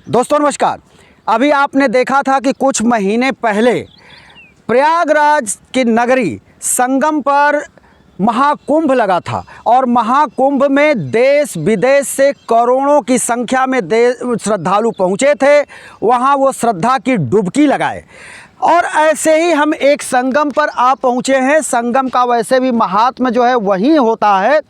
दोस्तों नमस्कार। अभी आपने देखा था कि कुछ महीने पहले प्रयागराज की नगरी संगम पर महाकुंभ लगा था और महाकुंभ में देश विदेश से करोड़ों की संख्या में श्रद्धालु पहुँचे थे। वहाँ वो श्रद्धा की डुबकी लगाए और ऐसे ही हम एक संगम पर आ पहुँचे हैं। संगम का वैसे भी महात्म्य जो है वहीं होता है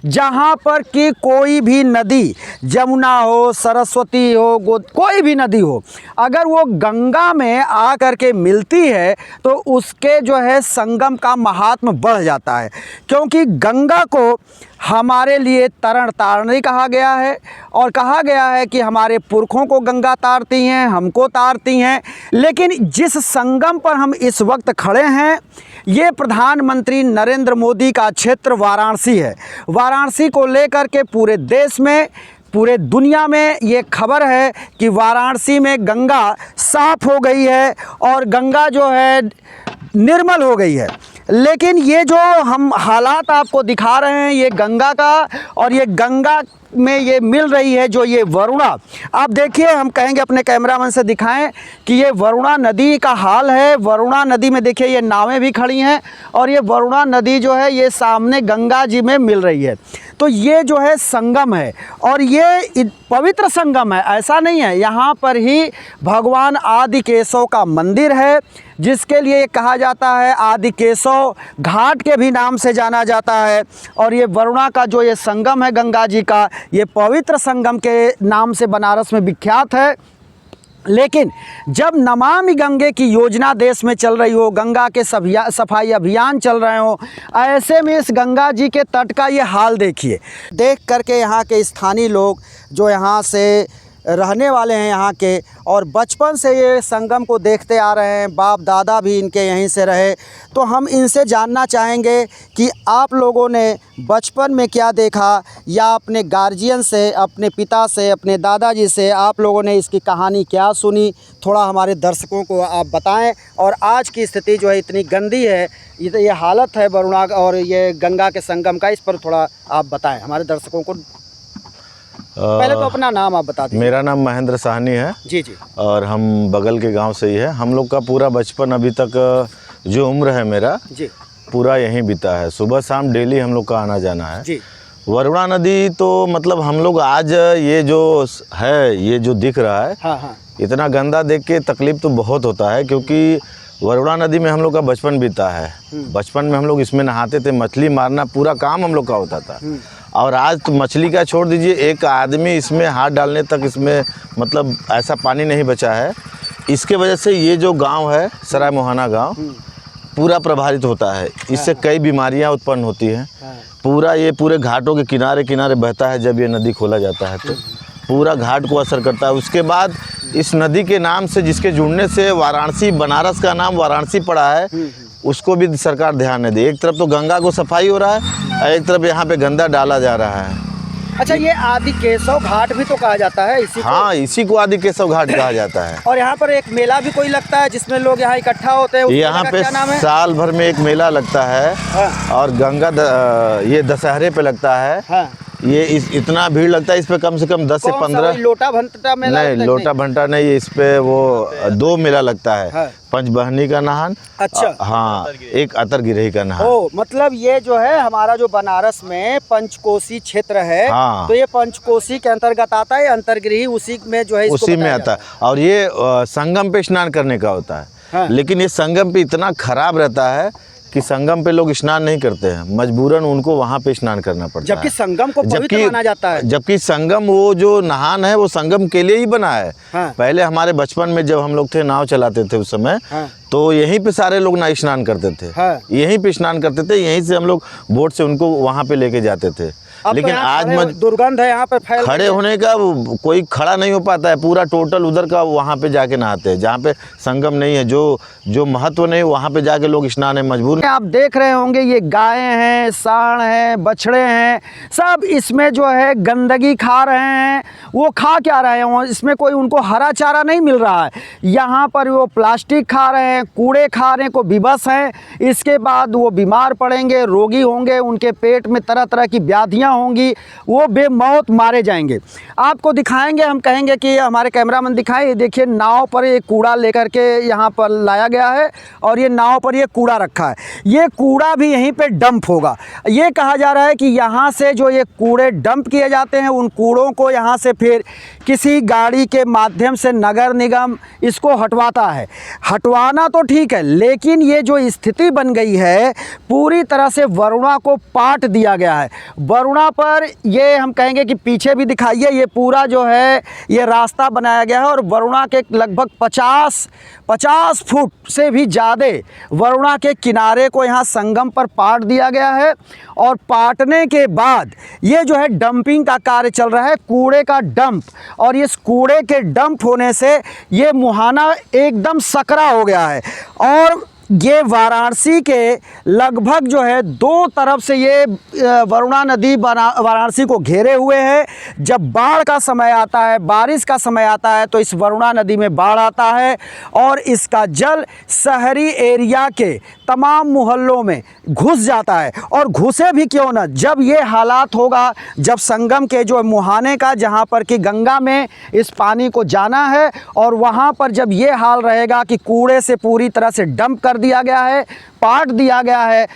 जहाँ पर कि कोई भी नदी, जमुना हो, सरस्वती हो, कोई भी नदी हो, अगर वो गंगा में आ कर के मिलती है तो उसके जो है संगम का महात्म्य बढ़ जाता है। क्योंकि गंगा को हमारे लिए तरण तारणी कहा गया है और कहा गया है कि हमारे पुरखों को गंगा तारती हैं, हमको तारती हैं। लेकिन जिस संगम पर हम इस वक्त खड़े हैं ये प्रधानमंत्री नरेंद्र मोदी का क्षेत्र वाराणसी है। वाराणसी को लेकर के पूरे देश में, पूरे दुनिया में ये खबर है कि वाराणसी में गंगा साफ हो गई है और गंगा जो है निर्मल हो गई है। लेकिन ये जो हम हालात आपको दिखा रहे हैं ये गंगा का, और ये गंगा में ये मिल रही है जो ये वरुणा, आप देखिए, हम कहेंगे अपने कैमरामैन से दिखाएं कि ये वरुणा नदी का हाल है। वरुणा नदी में देखिए ये नावें भी खड़ी हैं और ये वरुणा नदी जो है ये सामने गंगा जी में मिल रही है। तो ये जो है संगम है और ये पवित्र संगम है, ऐसा नहीं है। यहाँ पर ही भगवान आदि केशव का मंदिर है जिसके लिए कहा जाता है आदि केशव घाट के भी नाम से जाना जाता है। और ये वरुणा का जो ये संगम है गंगा जी का, ये पवित्र संगम के नाम से बनारस में विख्यात है। लेकिन जब नमामि गंगे की योजना देश में चल रही हो, गंगा के सफाई अभियान चल रहे हो, ऐसे में इस गंगा जी के तट का ये हाल देखिए। देख करके यहाँ के स्थानीय लोग जो यहाँ से रहने वाले हैं यहाँ के, और बचपन से ये संगम को देखते आ रहे हैं, बाप दादा भी इनके यहीं से रहे, तो हम इनसे जानना चाहेंगे कि आप लोगों ने बचपन में क्या देखा या अपने गार्जियन से, अपने पिता से, अपने दादाजी से आप लोगों ने इसकी कहानी क्या सुनी, थोड़ा हमारे दर्शकों को आप बताएं। और आज की स्थिति जो है इतनी गंदी है, ये हालत है वरुणा और ये गंगा के संगम का, इस पर थोड़ा आप बताएं हमारे दर्शकों को। पहले तो अपना नाम आप बता दीजिए। मेरा नाम महेंद्र साहनी है। जी जी। और हम बगल के गांव से ही है। हम लोग का पूरा बचपन अभी तक जो उम्र है मेरा जी पूरा यहीं बीता है। सुबह शाम डेली हम लोग का आना जाना है जी। वरुणा नदी तो मतलब हम लोग आज ये जो है ये जो दिख रहा है, हाँ हाँ, इतना गंदा देख के तकलीफ तो बहुत होता है, क्योंकि वरुणा नदी में हम लोग का बचपन बीता है। बचपन में हम लोग इसमें नहाते थे, मछली मारना पूरा काम हम लोग का होता था। और आज तो मछली का छोड़ दीजिए, एक आदमी इसमें हाथ डालने तक इसमें मतलब ऐसा पानी नहीं बचा है। इसके वजह से ये जो गांव है सराय मोहाना गांव पूरा प्रभावित होता है। इससे कई बीमारियां उत्पन्न होती हैं। पूरा ये पूरे घाटों के किनारे किनारे बहता है। जब ये नदी खोला जाता है तो पूरा घाट को असर करता है। उसके बाद इस नदी के नाम से, जिसके जुड़ने से वाराणसी, बनारस का नाम वाराणसी पड़ा है, उसको भी सरकार ध्यान नहीं दे। एक तरफ तो गंगा को सफाई हो रहा है, एक तरफ यहाँ पे गंदा डाला जा रहा है। अच्छा, ये आदि केशव घाट भी तो कहा जाता है इसी को? हाँ, इसी को आदि केशव घाट कहा जाता है। और यहाँ पर एक मेला भी कोई लगता है जिसमें लोग यहाँ इकट्ठा होते हैं? यहाँ पे साल भर में एक मेला लगता है। हाँ। और गंगा ये दशहरे पे लगता है। हाँ। ये इतना भीड़ लगता है इस पे, कम से कम 10 से 15। लोटा भंटा मेला? नहीं, लोटा भंटा नहीं, इस पे वो 2 मेला लगता है। हाँ। पंचबहनी का नहान। अच्छा। हाँ, एक अतरगिरही का नहान। ओ, मतलब ये जो है हमारा जो बनारस में पंचकोसी क्षेत्र है। हाँ। तो ये पंचकोसी के अंतर्गत आता है, अंतर्गिरही उसी में जो है उसी में आता है। और ये संगम पे स्नान करने का होता है। हाँ। लेकिन ये संगम पे इतना खराब रहता है कि संगम पे लोग स्नान नहीं करते हैं, मजबूरन उनको वहाँ पे स्नान करना पड़ता है। जबकि संगम को पवित्र माना जाता है। जबकि संगम, वो जो नहान है वो संगम के लिए ही बना है। हाँ। पहले हमारे बचपन में जब हम लोग थे, नाव चलाते थे उस समय। हाँ। तो यहीं पे सारे लोग ना स्नान करते थे। हाँ। यहीं पे स्नान करते थे, यहीं से हम लोग बोट से उनको वहाँ पे लेके जाते थे। लेकिन आज दुर्गंध है यहाँ पे फैल, खड़े होने का कोई खड़ा नहीं हो पाता है। पूरा टोटल उधर का वहाँ पे जाके नहाते हैं, जहाँ पे संगम नहीं है, जो महत्व नहीं, वहाँ पे जाके लोग स्नान है मजबूर। आप देख रहे होंगे ये गायें हैं, सांड हैं, बछड़े हैं, सब इसमें जो है गंदगी खा रहे हैं। वो खा क्या रहे हैं? इसमें कोई उनको हरा चारा नहीं मिल रहा है। यहाँ पर वो प्लास्टिक खा रहे हैं, कूड़े खाने को विवश हैं। इसके बाद वो बीमार पड़ेंगे, रोगी होंगे, उनके पेट में तरह तरह की व्याधियाँ लड़कियां होंगी वो बेमौत मारे जाएंगे। आपको दिखाएंगे, हम कहेंगे कि हमारे कैमरामैन दिखाएं, ये देखिए नाव पर ये कूड़ा लेकर के यहाँ पर लाया गया है और ये नाव पर ये कूड़ा रखा है। ये कूड़ा भी यहीं पे डंप होगा। ये कहा जा रहा है कि यहाँ से जो ये कूड़े डंप किए जाते हैं, उन कूड़ों को यहाँ से फिर किसी गाड़ी के माध्यम से नगर निगम इसको हटवाता है। हटवाना तो ठीक है, लेकिन ये जो स्थिति बन गई है पूरी तरह से वरुणा को पाट दिया गया है। वरुणा पर ये हम कहेंगे कि पीछे भी दिखाइए, ये पूरा जो है ये रास्ता बनाया गया है और वरुणा के लगभग 50 फुट से भी ज़्यादा वरुणा के किनारे को यहाँ संगम पर पाट दिया गया है। और पाटने के बाद ये जो है डंपिंग का कार्य चल रहा है, कूड़े का डंप। और इस कूड़े के डंप होने से ये मुहाना एकदम सकरा हो गया है। और ये वाराणसी के लगभग जो है 2 तरफ से ये वरुणा नदी वाराणसी को घेरे हुए है। जब बाढ़ का समय आता है, बारिश का समय आता है, तो इस वरुणा नदी में बाढ़ आता है और इसका जल शहरी एरिया के तमाम मोहल्लों में घुस जाता है। और घुसे भी क्यों ना, जब ये हालात होगा, जब संगम के जो मुहाने का, जहाँ पर कि गंगा में इस पानी को जाना है, और वहाँ पर जब ये हाल रहेगा कि कूड़े से पूरी तरह से डंप कर दिया गया है, पाट दिया गया है,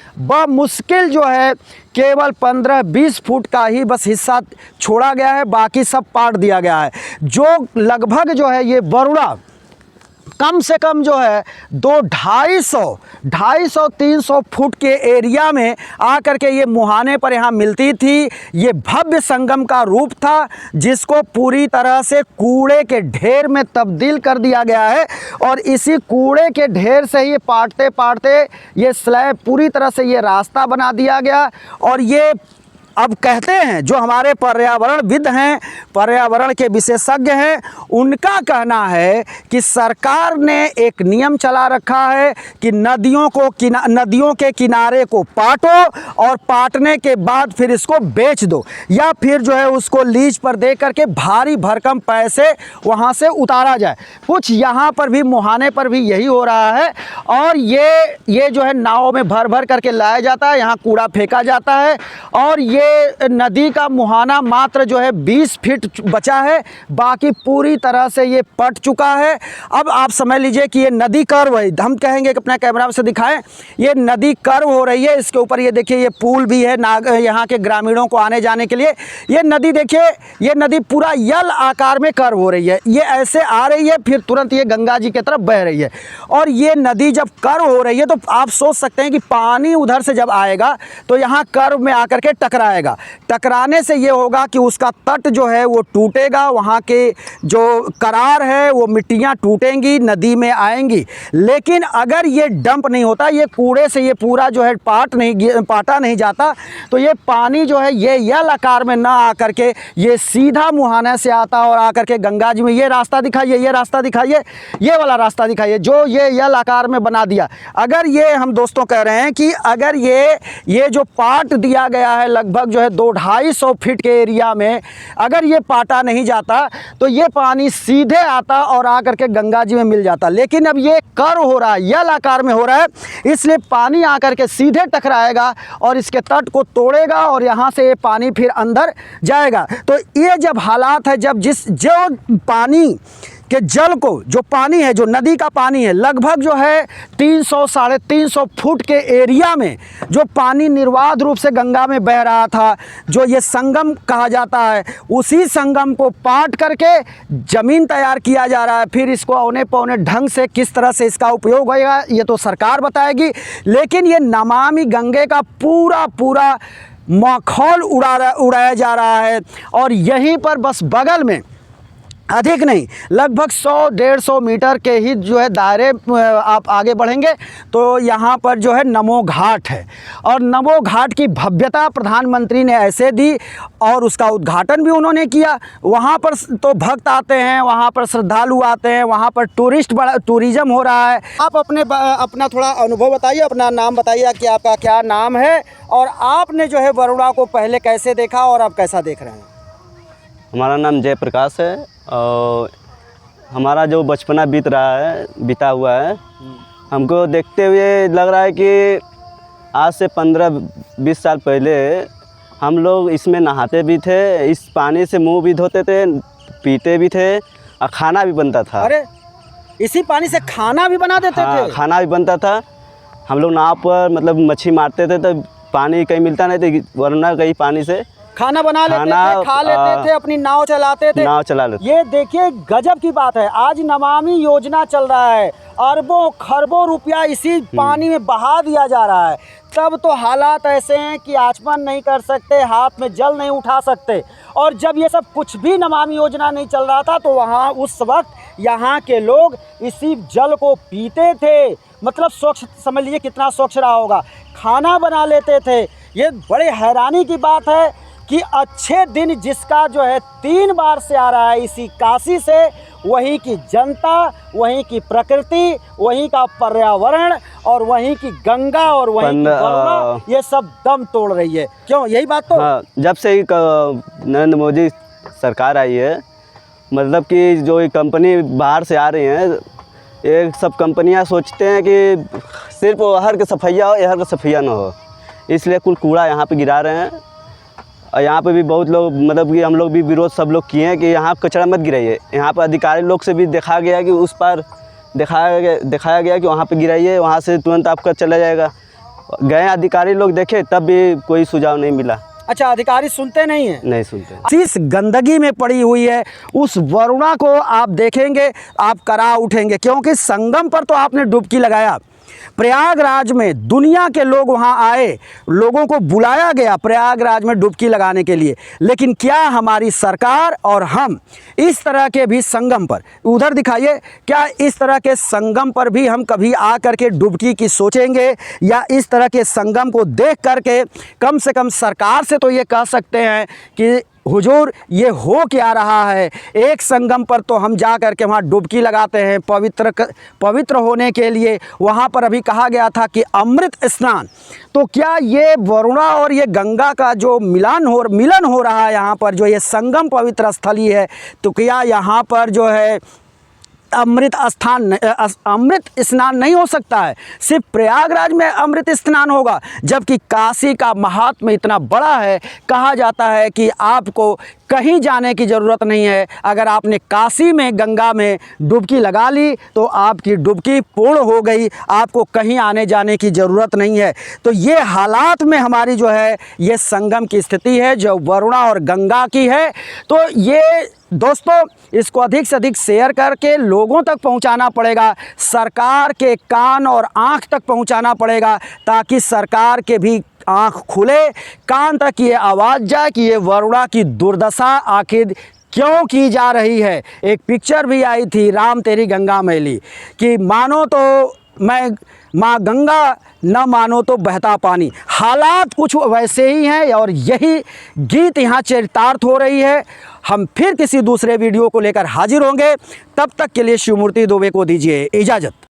मुश्किल जो है केवल 15-20 फुट का ही बस हिस्सा छोड़ा गया है, बाकी सब पाट दिया गया है। जो लगभग जो है ये वरुणा कम से कम जो है 250-300 फुट के एरिया में आकर के ये मुहाने पर यहाँ मिलती थी। ये भव्य संगम का रूप था, जिसको पूरी तरह से कूड़े के ढेर में तब्दील कर दिया गया है। और इसी कूड़े के ढेर से ही पाटते पाटते ये स्लैब पूरी तरह से ये रास्ता बना दिया गया। और ये अब कहते हैं जो हमारे पर्यावरणविद हैं, पर्यावरण के विशेषज्ञ हैं, उनका कहना है कि सरकार ने एक नियम चला रखा है कि नदियों के किनारे को पाटो और पाटने के बाद फिर इसको बेच दो, या फिर जो है उसको लीज पर दे करके भारी भरकम पैसे वहाँ से उतारा जाए। कुछ यहाँ पर भी मुहाने पर भी यही हो रहा है। और ये जो है नाव में भर भर करके लाया जाता है, यहाँ कूड़ा फेंका जाता है। और ये नदी का मुहाना मात्र जो है 20 फीट बचा है, बाकी पूरी तरह से ये पट चुका है। अब आप समझ लीजिए कि ये नदी कर्व है, हम कहेंगे कि अपना कैमरा से दिखाएं, ये नदी कर्व हो रही है। इसके ऊपर ये देखिए ये पुल भी है यहाँ के ग्रामीणों को आने जाने के लिए। ये नदी देखिए, ये नदी पूरा यल आकार में कर्व हो रही है, ये ऐसे आ रही है, फिर तुरंत ये गंगा जी की तरफ बह रही है। और ये नदी जब कर्व हो रही है तो आप सोच सकते हैं कि पानी उधर से जब आएगा तो यहाँ कर्व में आकर के टकराएगा। टकराने से ये होगा कि उसका तट जो है वो टूटेगा, वहाँ के जो करार है वो मिट्टियाँ टूटेंगी, नदी में आएंगी। लेकिन अगर ये डंप नहीं होता, ये कूड़े से ये पूरा जो है पाटा नहीं जाता, तो ये पानी जो है ये यल आकार में ना आकर के ये सीधा मुहाने से आता और आकर के गंगा जी में, ये रास्ता दिखाइए, ये रास्ता दिखाइए, ये वाला रास्ता दिखाइए जो ये यल आकार में बना दिया। अगर ये हम दोस्तों कह रहे हैं कि अगर ये जो पाट दिया गया है लगभग जो है 200-250 फीट के एरिया में, अगर ये पाटा नहीं जाता तो ये पानी सीधे आता और आकर के गंगा जी में मिल जाता। लेकिन अब ये कर्व हो रहा है, यल आकार में हो रहा है, इसलिए पानी आकर के सीधे टकराएगा और इसके तट को तोड़ेगा और यहाँ से ये पानी फिर अंदर जाएगा। तो ये जब हालात है, जब जो पानी के जल को, जो पानी है, जो नदी का पानी है, लगभग जो है 300-350 फुट के एरिया में जो पानी निर्बाध रूप से गंगा में बह रहा था, जो ये संगम कहा जाता है, उसी संगम को पाट करके ज़मीन तैयार किया जा रहा है। फिर इसको औने पौने ढंग से किस तरह से इसका उपयोग होगा ये तो सरकार बताएगी। लेकिन ये नमामि गंगे का पूरा माखौल उड़ाया जा रहा है। और यहीं पर बस बगल में, अधिक नहीं, लगभग 100-150 मीटर के ही जो है दायरे आप आगे बढ़ेंगे तो यहाँ पर जो है नमो घाट है। और नमो घाट की भव्यता प्रधानमंत्री ने ऐसे दी और उसका उद्घाटन भी उन्होंने किया। वहाँ पर तो भक्त आते हैं, वहाँ पर श्रद्धालु आते हैं, वहाँ पर टूरिज़्म हो रहा है। आप अपना थोड़ा अनुभव बताइए, अपना नाम बताइए कि आपका क्या नाम है और आपने जो है वरुणा को पहले कैसे देखा और अब कैसा देख रहे हैं? हमारा नाम जयप्रकाश है और हमारा जो बचपना बीता हुआ है, हमको देखते हुए लग रहा है कि आज से 15-20 साल पहले हम लोग इसमें नहाते भी थे, इस पानी से मुंह भी धोते थे, पीते भी थे और खाना भी बनता था। अरे इसी पानी से खाना भी बना देते हाँ, थे? खाना भी बनता था। हम लोग नाव पर मतलब मच्छी मारते थे तो पानी कहीं मिलता नहीं था, वरना कहीं पानी से खाना बना लेते थे, खा लेते थे, अपनी नाव चलाते थे। नाव चला लेते। ये देखिए गजब की बात है, आज नमामि योजना चल रहा है, अरबों खरबों रुपया इसी पानी में बहा दिया जा रहा है। तब तो हालात ऐसे हैं कि आचमन नहीं कर सकते, हाथ में जल नहीं उठा सकते। और जब ये सब कुछ भी नमामि योजना नहीं चल रहा था तो वहाँ उस वक्त यहाँ के लोग इसी जल को पीते थे। मतलब स्वच्छ, समझ लीजिए कितना स्वच्छ रहा होगा, खाना बना लेते थे। ये बड़े हैरानी की बात है कि अच्छे दिन जिसका जो है 3 बार से आ रहा है इसी काशी से, वहीं की जनता, वहीं की प्रकृति, वहीं का पर्यावरण और वहीं की गंगा और वहीं की वरुणा, ये सब दम तोड़ रही है। क्यों, यही बात तो? हाँ, जब से ही नरेंद्र मोदी सरकार आई है, मतलब कि जो ये कंपनी बाहर से आ रही हैं, ये सब कंपनियां सोचते हैं कि सिर्फ हर का सफैया हो, हर का सफैया ना हो, इसलिए कुल कूड़ा यहाँ पे गिरा रहे हैं। और यहाँ पे भी बहुत लोग, मतलब कि हम लोग भी विरोध सब लोग किए हैं कि यहाँ कचरा मत गिराइए। यहाँ पर अधिकारी लोग से भी देखा गया कि उस पर दिखाया गया कि वहाँ पे गिराइए, वहाँ से तुरंत आपका चला जाएगा। गए अधिकारी लोग देखे, तब भी कोई सुझाव नहीं मिला। अच्छा, अधिकारी सुनते नहीं हैं? नहीं सुनते। इस गंदगी में पड़ी हुई है उस वरुणा को आप देखेंगे, आप करा उठेंगे, क्योंकि संगम पर तो आपने डुबकी लगाया। प्रयागराज में दुनिया के लोग वहां आए, लोगों को बुलाया गया प्रयागराज में डुबकी लगाने के लिए, लेकिन क्या हमारी सरकार और हम इस तरह के भी संगम पर, उधर दिखाइए, क्या इस तरह के संगम पर भी हम कभी आ करके डुबकी की सोचेंगे? या इस तरह के संगम को देख करके कम से कम सरकार से तो ये कह सकते हैं कि हुजूर ये हो क्या रहा है? एक संगम पर तो हम जा कर के वहाँ डुबकी लगाते हैं पवित्र होने के लिए, वहाँ पर अभी कहा गया था कि अमृत स्नान। तो क्या ये वरुणा और ये गंगा का जो मिलन हो रहा है यहाँ पर, जो ये संगम पवित्र स्थली है, तो क्या यहाँ पर जो है अमृत स्नान नहीं हो सकता है? सिर्फ प्रयागराज में अमृत स्नान होगा, जबकि काशी का महात्म्य इतना बड़ा है। कहा जाता है कि आपको कहीं जाने की ज़रूरत नहीं है, अगर आपने काशी में गंगा में डुबकी लगा ली तो आपकी डुबकी पूर्ण हो गई, आपको कहीं आने जाने की ज़रूरत नहीं है। तो ये हालात में हमारी जो है ये संगम की स्थिति है जो वरुणा और गंगा की है। तो ये दोस्तों, इसको अधिक से अधिक शेयर करके लोगों तक पहुंचाना पड़ेगा, सरकार के कान और आंख तक पहुंचाना पड़ेगा, ताकि सरकार के भी आंख खुले, कान तक ये आवाज़ जाए कि ये वरुणा की दुर्दशा आखिर क्यों की जा रही है। एक पिक्चर भी आई थी, राम तेरी गंगा मैली, कि मानो तो मैं माँ गंगा, न मानो तो बहता पानी। हालात कुछ वैसे ही हैं और यही गीत यहाँ चरितार्थ हो रही है। हम फिर किसी दूसरे वीडियो को लेकर हाजिर होंगे, तब तक के लिए शिवमूर्ति दुबे को दीजिए इजाज़त।